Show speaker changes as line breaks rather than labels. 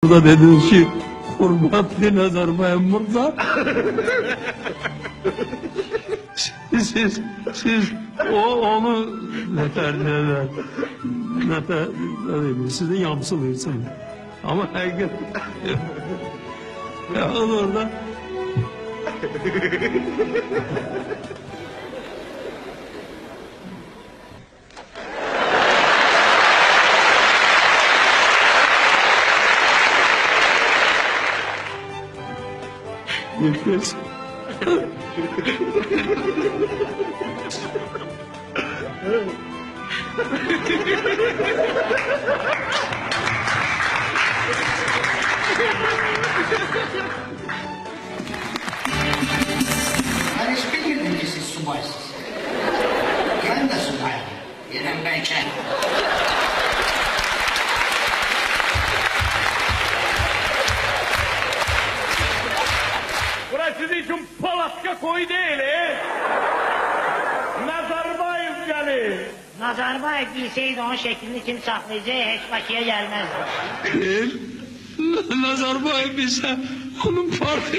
da dedin ki hürmetli Nazarbay'ın Murza. siz onu siz de yamsılıyorsunuz. Ama hakikat ya orada Yetmez.
Ben hiç bilmirdim ki siz subaysınız. Ben de subayım. Yerim Beyken.
Burası sizin için Palatka koyu değil, Nazarbayev gelir.
Nazarbayev bilseydi onun şeklini kim saklayacağı hiç başıya gelmezdi.
Nazarbay'ın bize onun farkı